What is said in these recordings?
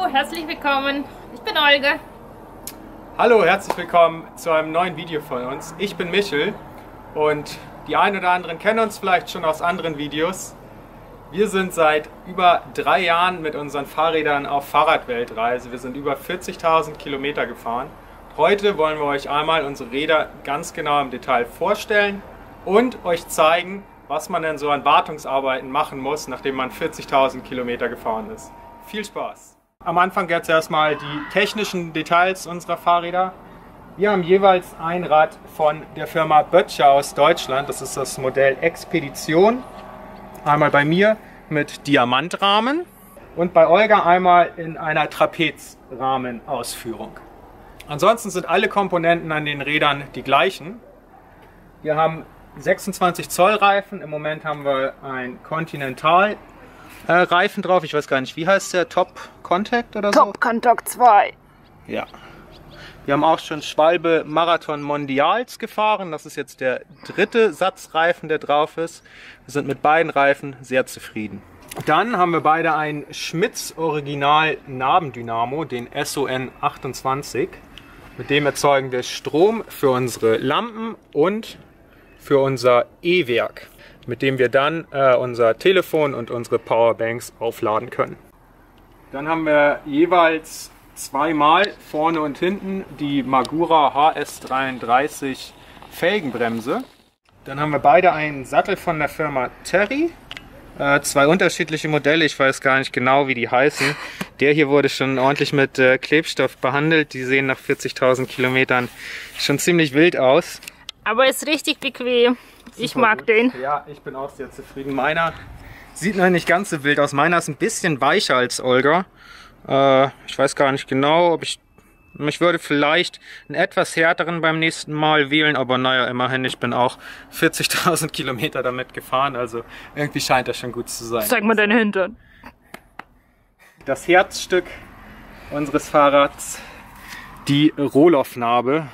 Hallo, herzlich willkommen. Ich bin Olga. Hallo, herzlich willkommen zu einem neuen Video von uns. Ich bin Michel und die einen oder anderen kennen uns vielleicht schon aus anderen Videos. Wir sind seit über 3 Jahren mit unseren Fahrrädern auf Fahrradweltreise. Wir sind über 40.000 Kilometer gefahren. Heute wollen wir euch einmal unsere Räder ganz genau im Detail vorstellen und euch zeigen, was man denn so an Wartungsarbeiten machen muss, nachdem man 40.000 Kilometer gefahren ist. Viel Spaß! Am Anfang jetzt erstmal die technischen Details unserer Fahrräder. Wir haben jeweils ein Rad von der Firma Böttcher aus Deutschland. Das ist das Modell Expedition. Einmal bei mir mit Diamantrahmen und bei Olga einmal in einer Trapezrahmenausführung. Ansonsten sind alle Komponenten an den Rädern die gleichen. Wir haben 26 Zoll Reifen. Im Moment haben wir ein Continental Reifen drauf. Ich weiß gar nicht, wie heißt der? Top Contact oder so? Top Contact 2. Ja. Wir haben auch schon Schwalbe Marathon Mondials gefahren. Das ist jetzt der 3. Satzreifen, der drauf ist. Wir sind mit beiden Reifen sehr zufrieden. Dann haben wir beide einen Schmitz Original Nabendynamo, den SON 28. Mit dem erzeugen wir Strom für unsere Lampen und für unser E-Werk, mit dem wir dann unser Telefon und unsere Powerbanks aufladen können. Dann haben wir jeweils zweimal vorne und hinten die Magura HS33 Felgenbremse. Dann haben wir beide einen Sattel von der Firma Terry. 2 unterschiedliche Modelle, ich weiß gar nicht genau, wie die heißen. Der hier wurde schon ordentlich mit Klebstoff behandelt. Die sehen nach 40.000 Kilometern schon ziemlich wild aus. Aber ist richtig bequem. Ich mag den. Ja, ich bin auch sehr zufrieden. Meiner sieht noch nicht ganz so wild aus. Meiner ist ein bisschen weicher als Olga. Ich weiß gar nicht genau, ob ich würde vielleicht einen etwas härteren beim nächsten Mal wählen, aber naja, immerhin, ich bin auch 40.000 Kilometer damit gefahren, also irgendwie scheint das schon gut zu sein. Zeig mal deine Hintern. Das Herzstück unseres Fahrrads, die Rohloff-Narbe.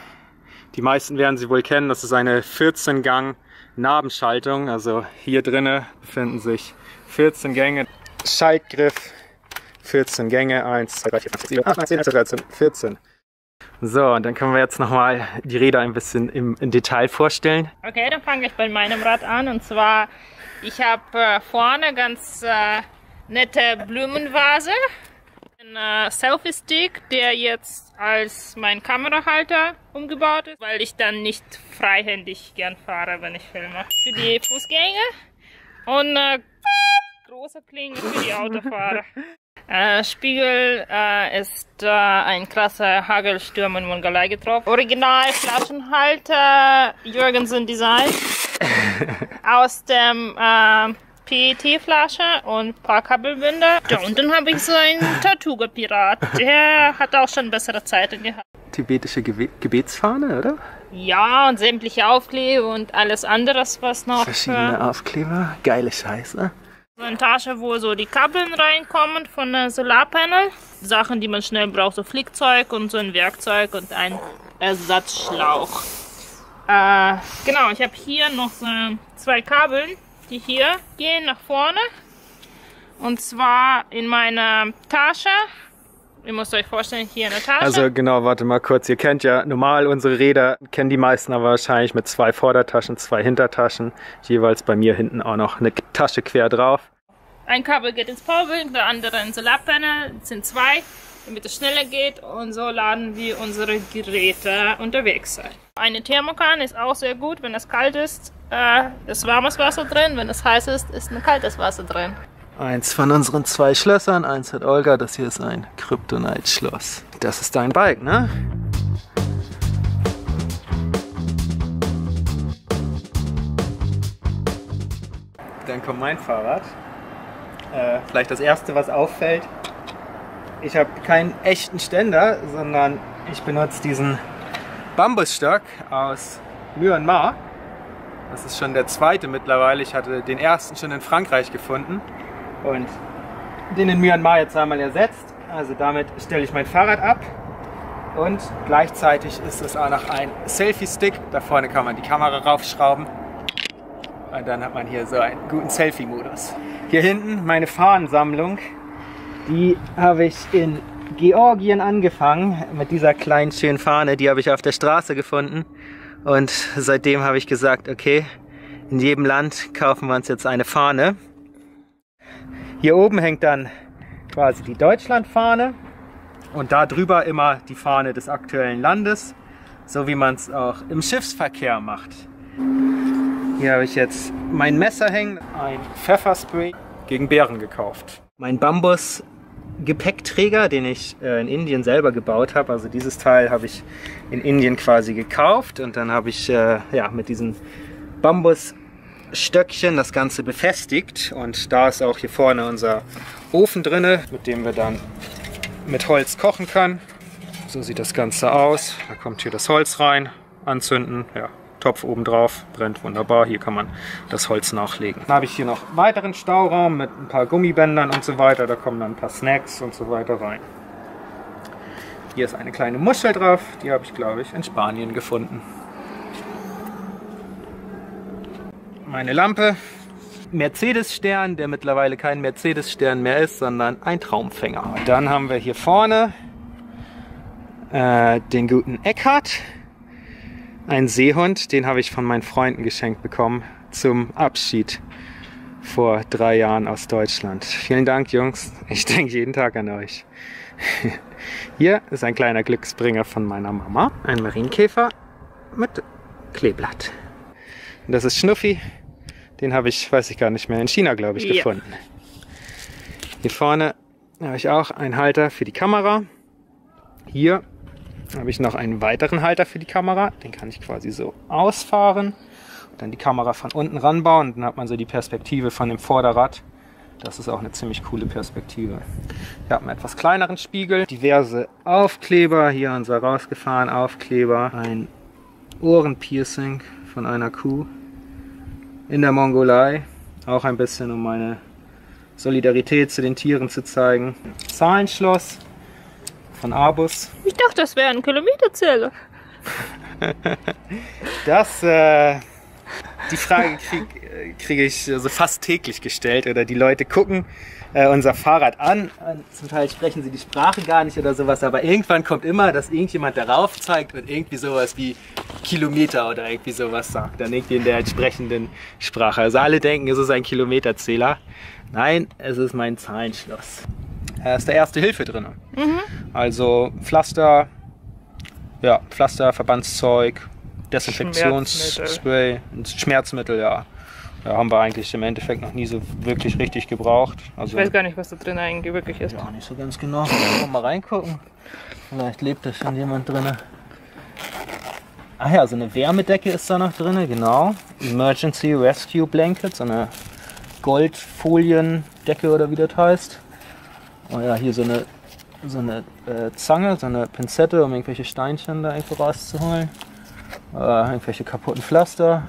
Die meisten werden sie wohl kennen, das ist eine 14-Gang Nabenschaltung, also hier drinnen befinden sich 14 Gänge, Schaltgriff, 14 Gänge, 1, 2, 3, 4, 5, 6, 7, 8, 9, 10, 11, 13, 14. So, und dann können wir jetzt nochmal die Räder ein bisschen im Detail vorstellen. Okay, dann fange ich bei meinem Rad an. Und zwar, ich habe vorne ganz nette Blumenvase, ein Selfie-Stick, der jetzt als mein Kamerahalter umgebaut ist, weil ich dann nicht freihändig gern fahre, wenn ich filme. Für die Fußgänger und große Klinge für die Autofahrer. Spiegel ist ein krasser Hagelsturm in Mongolei getroffen. Original Flaschenhalter Jürgensen Design aus dem PET-Flasche und ein paar Kabelbinder. Da unten habe ich so einen Tortuga-Pirat. Der hat auch schon bessere Zeiten gehabt. Tibetische Gebetsfahne, oder? Ja, und sämtliche Aufkleber und alles anderes, was noch... Verschiedene Aufkleber, geile Scheiße. So eine Tasche, wo so die Kabeln reinkommen von der Solarpanel. Sachen, die man schnell braucht, so Flickzeug und so ein Werkzeug und ein Ersatzschlauch. Genau, ich habe hier noch so 2 Kabeln, die hier gehen nach vorne. Und zwar in meiner Tasche. Ihr müsst euch vorstellen, hier in der Tasche. Also genau, warte mal kurz. Ihr kennt ja normal unsere Räder, kennen die meisten aber wahrscheinlich mit 2 Vordertaschen, 2 Hintertaschen. Jeweils bei mir hinten auch noch eine Tasche quer drauf. Ein Kabel geht ins Powerbank, der andere ins Solarpanel. Das sind 2, damit es schneller geht. Und so laden wir unsere Geräte unterwegs sein. Eine Thermokanne ist auch sehr gut, wenn es kalt ist. Ist warmes Wasser drin, wenn es heiß ist, ist ein kaltes Wasser drin. Eins von unseren 2 Schlössern, eins hat Olga, das hier ist ein Kryptonite-Schloss. Das ist dein Bike, ne? Dann kommt mein Fahrrad. Vielleicht das erste, was auffällt. Ich habe keinen echten Ständer, sondern ich benutze diesen Bambusstock aus Myanmar. Das ist schon der 2. mittlerweile. Ich hatte den ersten schon in Frankreich gefunden und den in Myanmar jetzt einmal ersetzt. Also damit stelle ich mein Fahrrad ab und gleichzeitig ist es auch noch ein Selfie-Stick. Da vorne kann man die Kamera raufschrauben und dann hat man hier so einen guten Selfie-Modus. Hier hinten meine Fahnensammlung. Die habe ich in Georgien angefangen mit dieser kleinen schönen Fahne, die habe ich auf der Straße gefunden. Und seitdem habe ich gesagt, okay, in jedem Land kaufen wir uns jetzt eine Fahne. Hier oben hängt dann quasi die Deutschlandfahne und da drüber immer die Fahne des aktuellen Landes, so wie man es auch im Schiffsverkehr macht. Hier habe ich jetzt mein Messer hängen, ein Pfefferspray gegen Bären gekauft. Mein Bambus-Gepäckträger, den ich in Indien selber gebaut habe, also dieses Teil habe ich in Indien quasi gekauft und dann habe ich ja, mit diesen Bambusstöckchen das Ganze befestigt und da ist auch hier vorne unser Ofen drin, mit dem wir dann mit Holz kochen können. So sieht das Ganze aus. Da kommt hier das Holz rein, anzünden, ja. Topf oben drauf, brennt wunderbar. Hier kann man das Holz nachlegen. Dann habe ich hier noch einen weiteren Stauraum mit ein paar Gummibändern und so weiter. Da kommen dann ein paar Snacks und so weiter rein. Hier ist eine kleine Muschel drauf. Die habe ich, glaube ich, in Spanien gefunden. Meine Lampe. Mercedes-Stern, der mittlerweile kein Mercedes-Stern mehr ist, sondern ein Traumfänger. Und dann haben wir hier vorne den guten Eckhart. Ein Seehund, den habe ich von meinen Freunden geschenkt bekommen zum Abschied vor 3 Jahren aus Deutschland. Vielen Dank, Jungs. Ich denke jeden Tag an euch. Hier ist ein kleiner Glücksbringer von meiner Mama. Ein Marienkäfer mit Kleeblatt. Und das ist Schnuffi. Den habe ich, weiß ich gar nicht mehr, in China, glaube ich, gefunden. Hier vorne habe ich auch einen Halter für die Kamera. Hier habe ich noch einen weiteren Halter für die Kamera. Den kann ich quasi so ausfahren und dann die Kamera von unten ranbauen. Und dann hat man so die Perspektive von dem Vorderrad. Das ist auch eine ziemlich coole Perspektive. Ich habe einen etwas kleineren Spiegel, diverse Aufkleber. Hier unser rausgefahren Aufkleber. Ein Ohrenpiercing von einer Kuh in der Mongolei. Auch ein bisschen, um meine Solidarität zu den Tieren zu zeigen. Zahlenschloss von Abus. Ich dachte, das wäre ein Kilometerzähler. Die Frage kriege ich also fast täglich gestellt. Oder die Leute gucken unser Fahrrad an. Zum Teil sprechen sie die Sprache gar nicht oder sowas. Aber irgendwann kommt immer, dass irgendjemand darauf zeigt und irgendwie sowas wie Kilometer oder irgendwie sowas sagt. Dann irgendwie in der entsprechenden Sprache. Also alle denken, es ist ein Kilometerzähler. Nein, es ist mein Zahlenschloss. Da ist der Erste Hilfe drin. Also Pflaster, ja, Pflaster, Verbandszeug, Desinfektionsspray, Schmerzmittel, ja. Ja, haben wir eigentlich im Endeffekt noch nie so wirklich richtig gebraucht. Also, ich weiß gar nicht, was da drin eigentlich wirklich ist. Ja, nicht so ganz genau. Wollen wir mal reingucken? Vielleicht lebt da schon jemand drin. Ach ja, so eine Wärmedecke ist da noch drin, genau. Emergency Rescue Blanket, so eine Goldfoliendecke oder wie das heißt. Oh ja, hier so eine Zange, so eine Pinzette, um irgendwelche Steinchen da irgendwo rauszuholen. Irgendwelche kaputten Pflaster.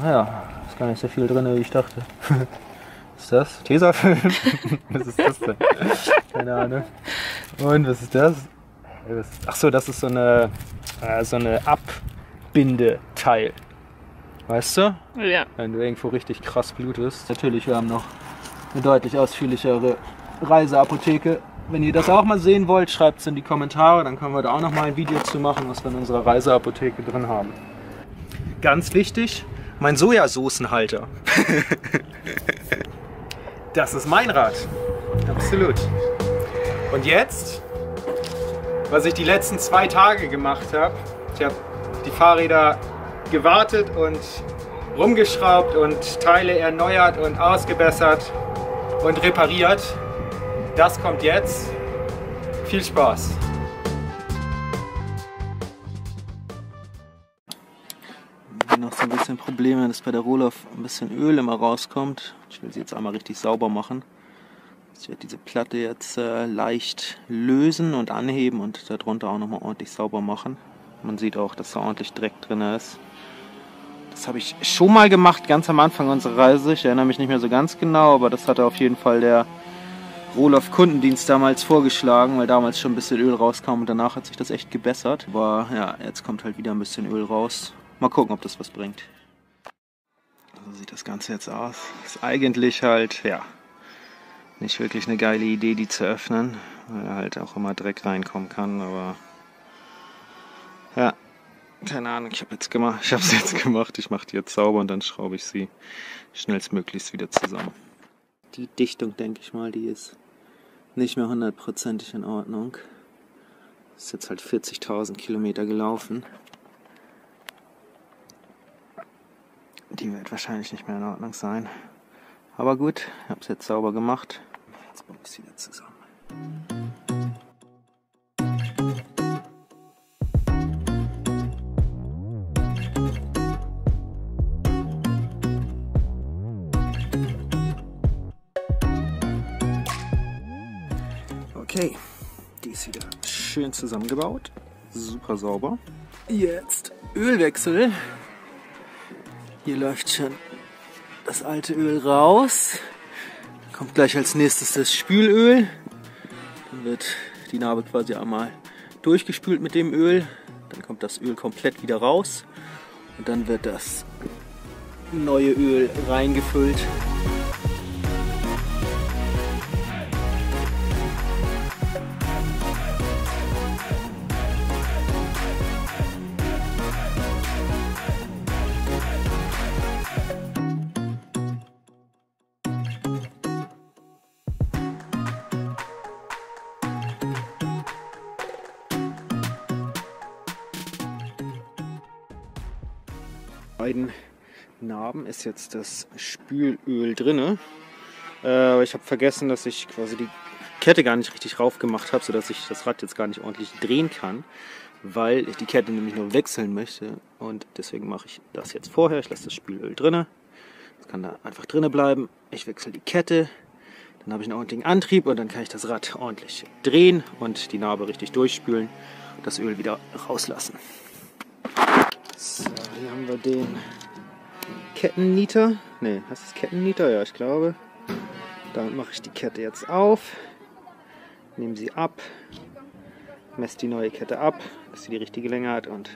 Naja, ist gar nicht so viel drin, wie ich dachte. Was ist das? Tesafilm? Was ist das denn? Keine Ahnung. Und was ist das? Achso, das ist so eine Abbindeteil. Weißt du? Ja. Wenn du irgendwo richtig krass blutest. Natürlich, wir haben noch eine deutlich ausführlichere Reiseapotheke. Wenn ihr das auch mal sehen wollt, schreibt es in die Kommentare, dann können wir da auch noch mal ein Video zu machen, was wir in unserer Reiseapotheke drin haben. Ganz wichtig, mein Sojasoßenhalter. Das ist mein Rad. Absolut. Und jetzt, was ich die letzten 2 Tage gemacht habe, ich habe die Fahrräder gewartet und rumgeschraubt und Teile erneuert und ausgebessert und repariert. Das kommt jetzt. Viel Spaß! Noch so ein bisschen Probleme, dass bei der Rohloff ein bisschen Öl immer rauskommt. Ich will sie jetzt einmal richtig sauber machen. Ich werde diese Platte jetzt leicht lösen und anheben und darunter auch nochmal ordentlich sauber machen. Man sieht auch, dass da ordentlich Dreck drin ist. Das habe ich schon mal gemacht, ganz am Anfang unserer Reise. Ich erinnere mich nicht mehr so ganz genau, aber das hatte auf jeden Fall der Rohloff Kundendienst damals vorgeschlagen, weil damals schon ein bisschen Öl rauskam und danach hat sich das echt gebessert. Aber ja, jetzt kommt halt wieder ein bisschen Öl raus. Mal gucken, ob das was bringt. So sieht das Ganze jetzt aus. Ist eigentlich halt, ja, Nicht wirklich eine geile Idee, die zu öffnen, weil halt auch immer Dreck reinkommen kann, aber ja, keine Ahnung, ich habe es jetzt gemacht, ich mache die jetzt sauber und dann schraube ich sie schnellstmöglichst wieder zusammen. Die Dichtung, denke ich mal, die ist nicht mehr 100%ig in Ordnung. Ist jetzt halt 40.000 Kilometer gelaufen. Die wird wahrscheinlich nicht mehr in Ordnung sein. Aber gut, ich habe es jetzt sauber gemacht. Jetzt baue ich es wieder zusammen. Okay, die ist wieder schön zusammengebaut. Super sauber. Jetzt Ölwechsel. Hier läuft schon das alte Öl raus. Kommt gleich als nächstes das Spülöl. Dann wird die Narbe quasi einmal durchgespült mit dem Öl. Dann kommt das Öl komplett wieder raus. Und dann wird das neue Öl reingefüllt. Beiden Narben ist jetzt das Spülöl drin. Ich habe vergessen, dass ich quasi die Kette gar nicht richtig rauf gemacht habe, sodass ich das Rad jetzt gar nicht ordentlich drehen kann, weil ich die Kette nämlich nur wechseln möchte. Und deswegen mache ich das jetzt vorher. Ich lasse das Spülöl drin. Das kann da einfach drin bleiben. Ich wechsle die Kette. Dann habe ich einen ordentlichen Antrieb und dann kann ich das Rad ordentlich drehen und die Narbe richtig durchspülen und das Öl wieder rauslassen. So, hier haben wir den Kettennieter. Ne, heißt das Kettennieter? Ja, ich glaube. Damit mache ich die Kette jetzt auf. Nehme sie ab. Messe die neue Kette ab, dass sie die richtige Länge hat und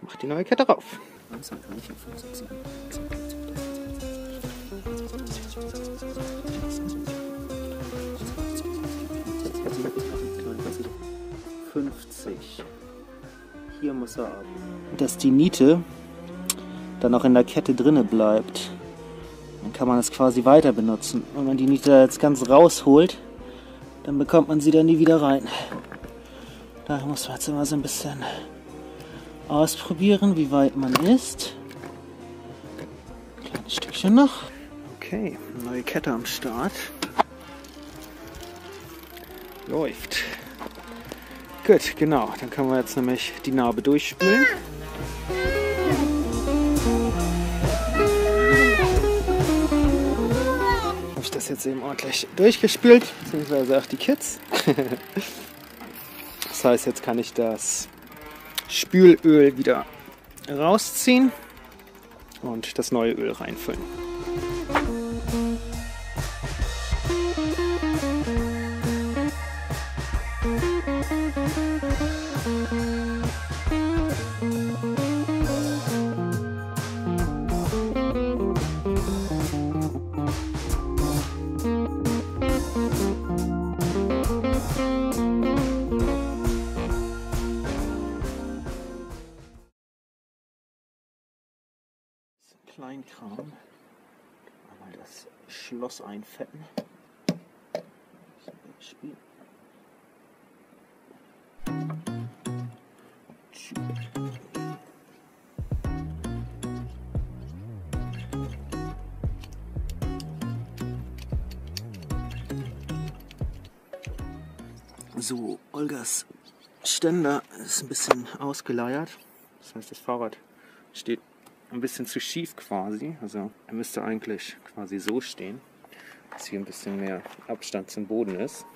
mache die neue Kette rauf. Hier muss er ab. Dass die Niete dann auch in der Kette drinne bleibt. Dann kann man das quasi weiter benutzen. Wenn man die Niete jetzt ganz rausholt, dann bekommt man sie dann nie wieder rein. Daher muss man jetzt immer so ein bisschen ausprobieren, wie weit man ist. Kleines Stückchen noch. Okay, neue Kette am Start. Läuft. Gut, genau. Dann können wir jetzt nämlich die Narbe durchspülen. Habe ich das jetzt eben ordentlich durchgespült, beziehungsweise auch die Kids. Das heißt, jetzt kann ich das Spülöl wieder rausziehen und das neue Öl reinfüllen. Kleinkram. Einmal das Schloss einfetten. So, Olgas Ständer ist ein bisschen ausgeleiert. Das heißt, das Fahrrad steht ein bisschen zu schief quasi. Also er müsste eigentlich quasi so stehen, dass hier ein bisschen mehr Abstand zum Boden ist.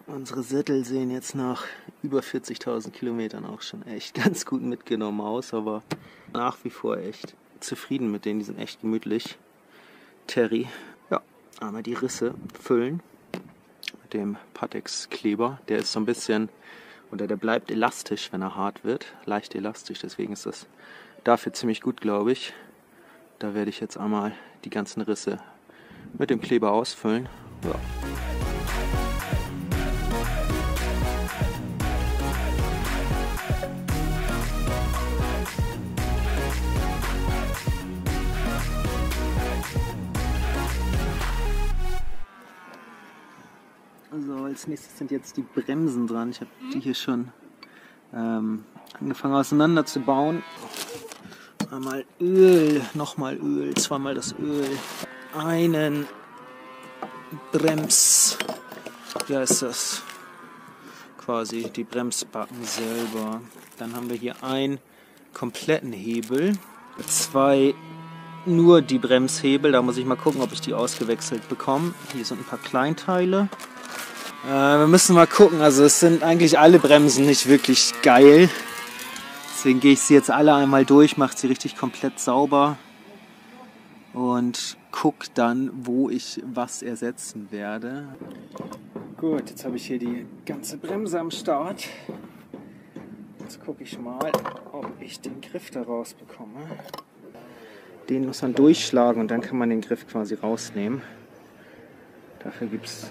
Unsere Sättel sehen jetzt nach über 40.000 Kilometern auch schon echt ganz gut mitgenommen aus, aber nach wie vor echt zufrieden mit denen, die sind echt gemütlich. Terry, ja, einmal die Risse füllen mit dem Pattex-Kleber, der ist so ein bisschen, oder der bleibt elastisch, wenn er hart wird, leicht elastisch, deswegen ist das dafür ziemlich gut, glaube ich. Da werde ich jetzt einmal die ganzen Risse mit dem Kleber ausfüllen. Ja. Also als nächstes sind jetzt die Bremsen dran. Ich habe die hier schon angefangen auseinander zu bauen. Einmal Öl, nochmal Öl, zweimal das Öl, einen wie heißt das? Quasi die Bremsbacken selber. Dann haben wir hier einen kompletten Hebel, zwei nur die Bremshebel. Da muss ich mal gucken, ob ich die ausgewechselt bekomme. Hier sind ein paar Kleinteile. Wir müssen mal gucken, also es sind eigentlich alle Bremsen nicht wirklich geil. Deswegen gehe ich sie jetzt alle einmal durch, mache sie richtig komplett sauber und gucke dann, wo ich was ersetzen werde. Gut, jetzt habe ich hier die ganze Bremse am Start. Jetzt gucke ich mal, ob ich den Griff da rausbekomme. Den muss man durchschlagen und dann kann man den Griff quasi rausnehmen. Dafür gibt es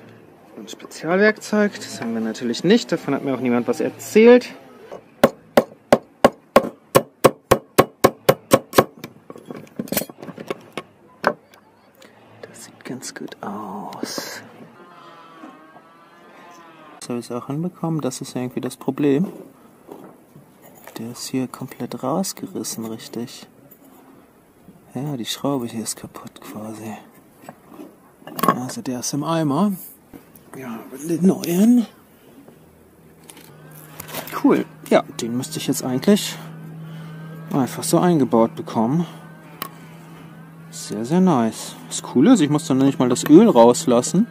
ein Spezialwerkzeug, das haben wir natürlich nicht, davon hat mir auch niemand was erzählt. Das sieht ganz gut aus. Das habe ich auch hinbekommen, das ist irgendwie das Problem. Der ist hier komplett rausgerissen, richtig. Ja, die Schraube hier ist kaputt quasi. Also der ist im Eimer. Ja, den neuen. Cool. Ja, den müsste ich jetzt eigentlich einfach so eingebaut bekommen. Sehr, sehr nice. Das Coole ist, ich muss dann nicht mal das Öl rauslassen.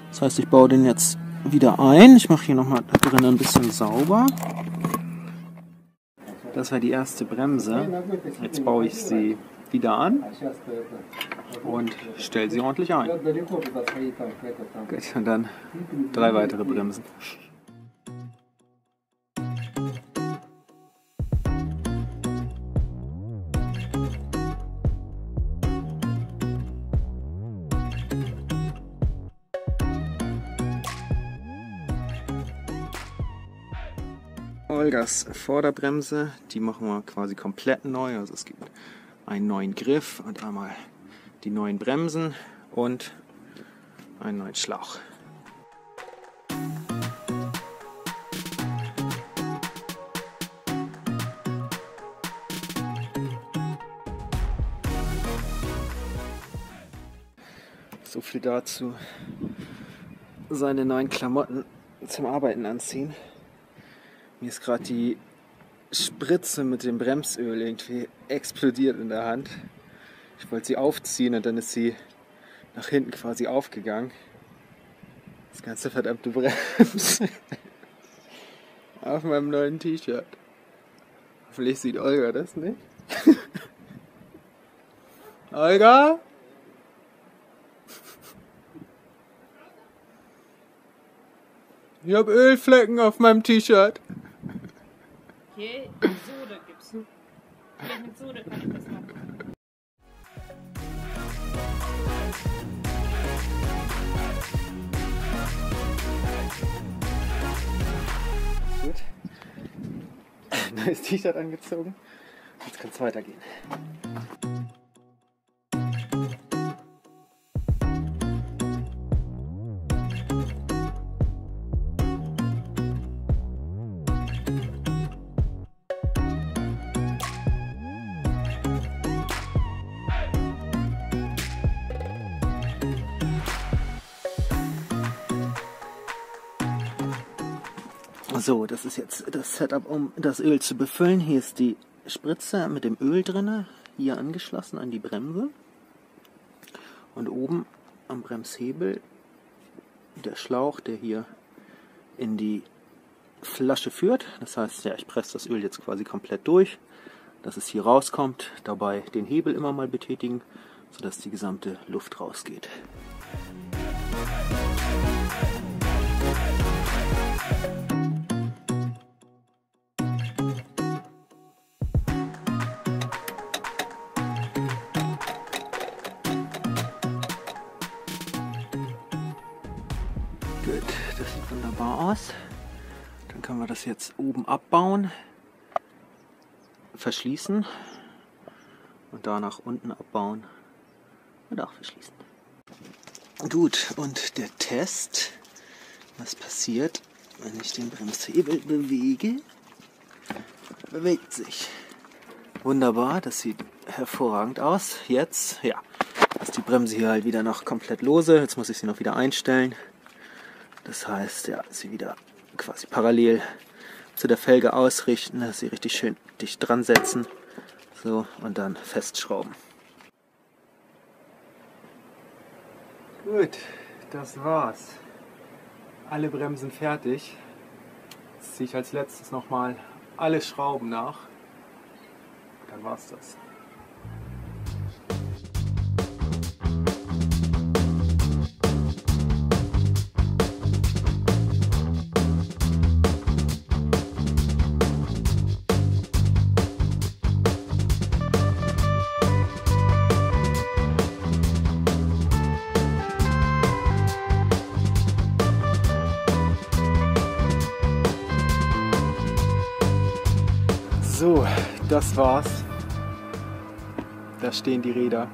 Das heißt, ich baue den jetzt wieder ein. Ich mache hier nochmal drin ein bisschen sauber. Das war die erste Bremse. Jetzt baue ich sie wieder an und stelle sie ordentlich ein. Gut, und dann 3 weitere Bremsen. Olgas Vorderbremse, die machen wir quasi komplett neu. Also es gibt einen neuen Griff und einmal die neuen Bremsen und einen neuen Schlauch. So viel dazu. Seine neuen Klamotten zum Arbeiten anziehen. Mir ist gerade die Spritze mit dem Bremsöl irgendwie explodiert in der Hand. Ich wollte sie aufziehen und dann ist sie nach hinten quasi aufgegangen. Das ganze verdammte Bremse auf meinem neuen T-Shirt. Hoffentlich sieht Olga das nicht. Olga? Ich habe Ölflecken auf meinem T-Shirt. Okay, Soda gibt's. Okay, mit Soda kann ich das machen. Gut. Neues T-Shirt angezogen. Jetzt kann es weitergehen. So, das ist jetzt das Setup, um das Öl zu befüllen. Hier ist die Spritze mit dem Öl drin, hier angeschlossen an die Bremse. Und oben am Bremshebel der Schlauch, der hier in die Flasche führt. Das heißt, ja, ich presse das Öl jetzt quasi komplett durch, dass es hier rauskommt. Dabei den Hebel immer mal betätigen, sodass die gesamte Luft rausgeht. Gut, das sieht wunderbar aus. Dann können wir das jetzt oben abbauen, verschließen und danach unten abbauen und auch verschließen. Gut, und der Test, was passiert, wenn ich den Bremshebel bewege, bewegt sich. Wunderbar, das sieht hervorragend aus. Jetzt, ja, ist die Bremse hier halt wieder noch komplett lose. Jetzt muss ich sie noch wieder einstellen. Das heißt, ja, sie wieder quasi parallel zu der Felge ausrichten, dass sie richtig schön dicht dran setzen. So, und dann festschrauben. Gut, das war's. Alle Bremsen fertig. Jetzt ziehe ich als letztes nochmal alle Schrauben nach. Dann war's das. So, das war's. Da stehen die Räder.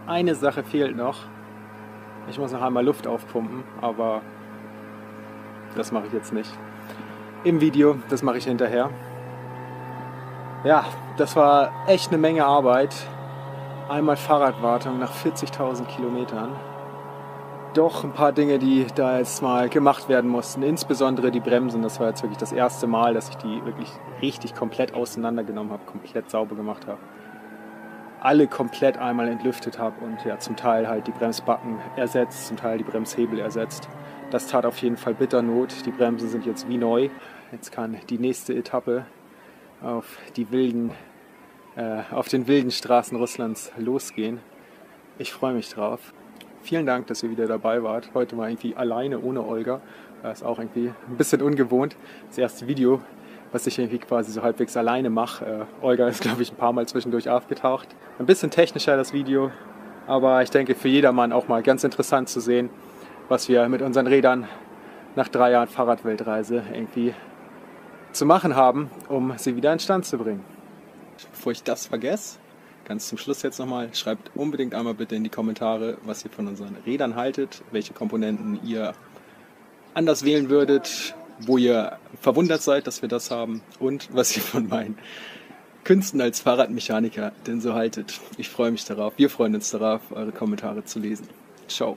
Eine Sache fehlt noch. Ich muss noch einmal Luft aufpumpen, aber das mache ich jetzt nicht. Im Video, das mache ich hinterher. Ja, das war echt eine Menge Arbeit. Einmal Fahrradwartung nach 40.000 Kilometern. Doch ein paar Dinge, die da jetzt mal gemacht werden mussten. Insbesondere die Bremsen. Das war jetzt wirklich das erste Mal, dass ich die wirklich richtig komplett auseinandergenommen habe, komplett sauber gemacht habe. Alle komplett einmal entlüftet habe und ja, zum Teil halt die Bremsbacken ersetzt, zum Teil die Bremshebel ersetzt. Das tat auf jeden Fall bitter Not. Die Bremsen sind jetzt wie neu. Jetzt kann die nächste Etappe auf den wilden Straßen Russlands losgehen. Ich freue mich drauf. Vielen Dank, dass ihr wieder dabei wart. Heute mal irgendwie alleine, ohne Olga. Das ist auch irgendwie ein bisschen ungewohnt. Das erste Video, was ich irgendwie quasi so halbwegs alleine mache. Olga ist, glaube ich, ein paar Mal zwischendurch aufgetaucht. Ein bisschen technischer das Video, aber ich denke für jedermann auch mal ganz interessant zu sehen, was wir mit unseren Rädern nach 3 Jahren Fahrradweltreise irgendwie zu machen haben, um sie wieder in Stand zu bringen. Bevor ich das vergesse, ganz zum Schluss jetzt nochmal, schreibt unbedingt einmal bitte in die Kommentare, was ihr von unseren Rädern haltet, welche Komponenten ihr anders wählen würdet, wo ihr verwundert seid, dass wir das haben und was ihr von meinen Künsten als Fahrradmechaniker denn so haltet. Ich freue mich darauf, wir freuen uns darauf, eure Kommentare zu lesen. Ciao.